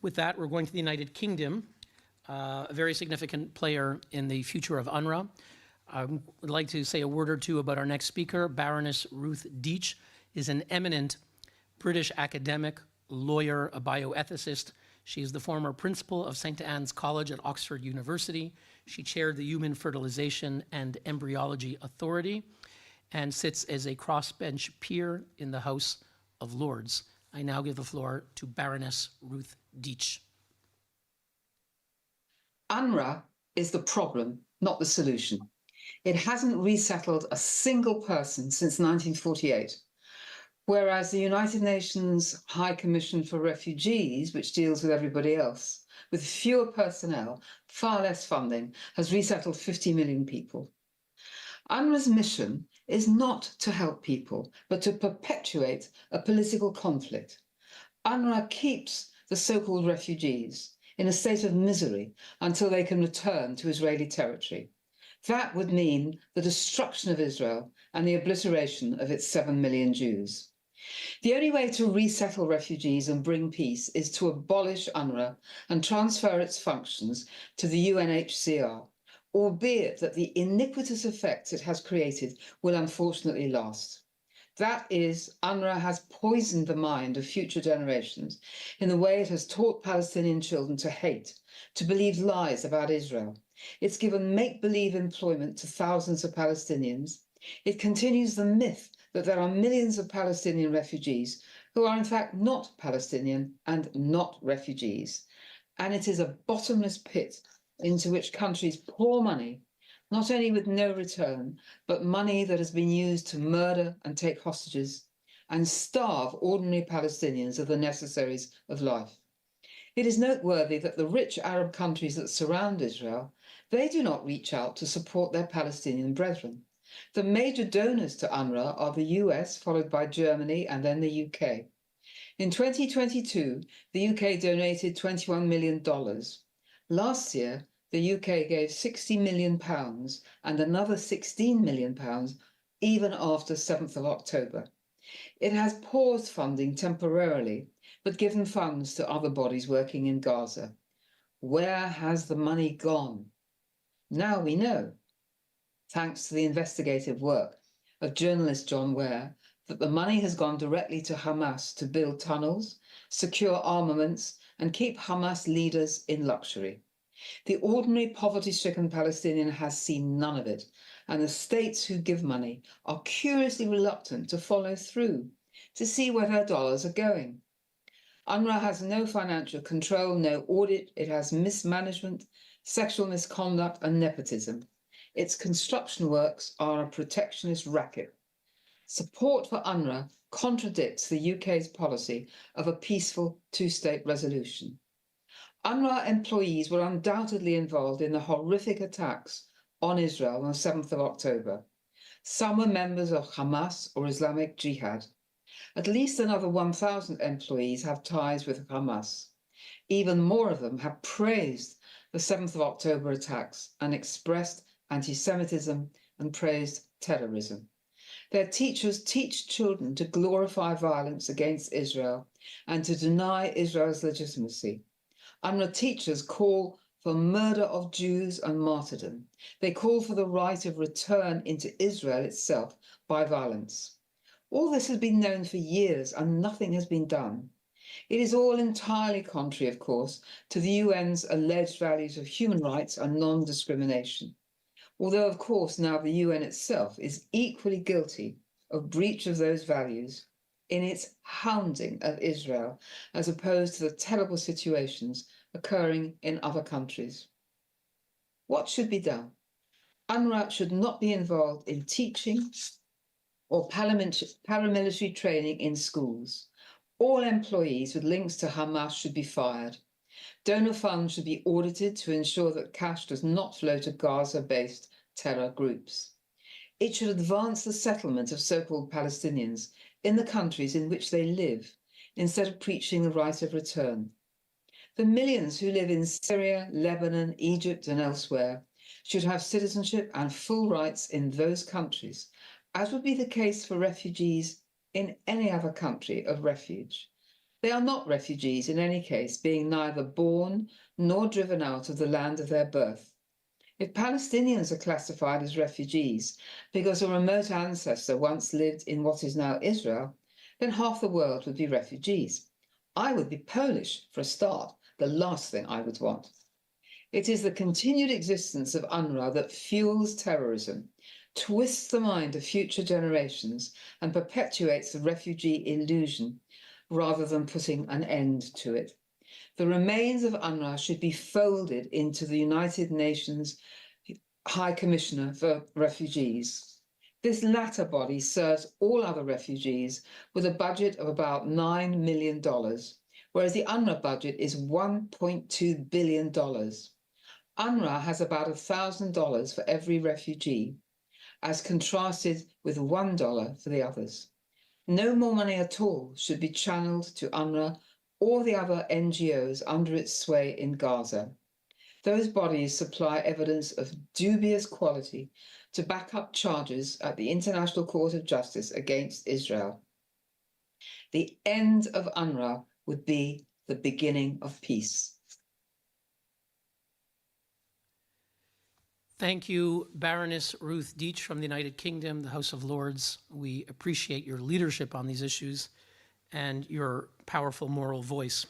With that, we're going to the United Kingdom, a very significant player in the future of UNRWA. I would like to say a word or two about our next speaker. Baroness Ruth Deitch is an eminent British academic, lawyer, a bioethicist. She is the former principal of St. Anne's College at Oxford University. She chaired the Human Fertilization and Embryology Authority and sits as a crossbench peer in the House of Lords. I now give the floor to Baroness Ruth Deitch. UNRWA is the problem, not the solution. It hasn't resettled a single person since 1948, whereas the United Nations High Commission for Refugees, which deals with everybody else, with fewer personnel, far less funding, has resettled 50 million people. UNRWA's mission is not to help people, but to perpetuate a political conflict. UNRWA keeps the so-called refugees in a state of misery until they can return to Israeli territory. That would mean the destruction of Israel and the obliteration of its 7 million Jews. The only way to resettle refugees and bring peace is to abolish UNRWA and transfer its functions to the UNHCR, albeit that the iniquitous effects it has created will unfortunately last. That is, UNRWA has poisoned the mind of future generations in the way it has taught Palestinian children to hate, to believe lies about Israel. It's given make-believe employment to thousands of Palestinians. It continues the myth that there are millions of Palestinian refugees who are in fact not Palestinian and not refugees. And it is a bottomless pit into which countries pour money, not only with no return, but money that has been used to murder and take hostages and starve ordinary Palestinians of the necessaries of life. It is noteworthy that the rich Arab countries that surround Israel, they do not reach out to support their Palestinian brethren. The major donors to UNRWA are the US, followed by Germany, and then the UK. In 2022, the UK donated $21 million. Last year, the UK gave £60 million and another £16 million even after 7th of October. It has paused funding temporarily, but given funds to other bodies working in Gaza. Where has the money gone? Now we know, thanks to the investigative work of journalist John Ware, that the money has gone directly to Hamas to build tunnels, secure armaments, and keep Hamas leaders in luxury. The ordinary poverty-stricken Palestinian has seen none of it, and the states who give money are curiously reluctant to follow through to see where their dollars are going. UNRWA has no financial control, no audit. It has mismanagement, sexual misconduct, and nepotism. Its construction works are a protectionist racket. Support for UNRWA contradicts the UK's policy of a peaceful two-state resolution. UNRWA employees were undoubtedly involved in the horrific attacks on Israel on the 7th of October. Some were members of Hamas or Islamic Jihad. At least another 1,000 employees have ties with Hamas. Even more of them have praised the 7th of October attacks and expressed anti-Semitism and praised terrorism. Their teachers teach children to glorify violence against Israel and to deny Israel's legitimacy. UNRWA teachers call for murder of Jews and martyrdom. They call for the right of return into Israel itself by violence. All this has been known for years and nothing has been done. It is all entirely contrary, of course, to the UN's alleged values of human rights and non-discrimination. Although, of course, now the UN itself is equally guilty of breach of those values in its hounding of Israel, as opposed to the terrible situations occurring in other countries. What should be done? UNRWA should not be involved in teaching or paramilitary training in schools. All employees with links to Hamas should be fired. Donor funds should be audited to ensure that cash does not flow to Gaza-based terror groups. It should advance the settlement of so-called Palestinians in the countries in which they live, instead of preaching the right of return. The millions who live in Syria, Lebanon, Egypt, and elsewhere should have citizenship and full rights in those countries, as would be the case for refugees in any other country of refuge. They are not refugees in any case, being neither born nor driven out of the land of their birth. If Palestinians are classified as refugees because a remote ancestor once lived in what is now Israel, then half the world would be refugees. I would be Polish, for a start, the last thing I would want. It is the continued existence of UNRWA that fuels terrorism, twists the mind of future generations, and perpetuates the refugee illusion rather than putting an end to it. The remains of UNRWA should be folded into the United Nations High Commissioner for Refugees. This latter body serves all other refugees with a budget of about $9 million, whereas the UNRWA budget is $1.2 billion. UNRWA has about $1,000 for every refugee, as contrasted with $1 for the others. No more money at all should be channeled to UNRWA or the other NGOs under its sway in Gaza. Those bodies supply evidence of dubious quality to back up charges at the International Court of Justice against Israel. The end of UNRWA would be the beginning of peace. Thank you, Baroness Ruth Deitch from the United Kingdom, the House of Lords. We appreciate your leadership on these issues and your powerful moral voice.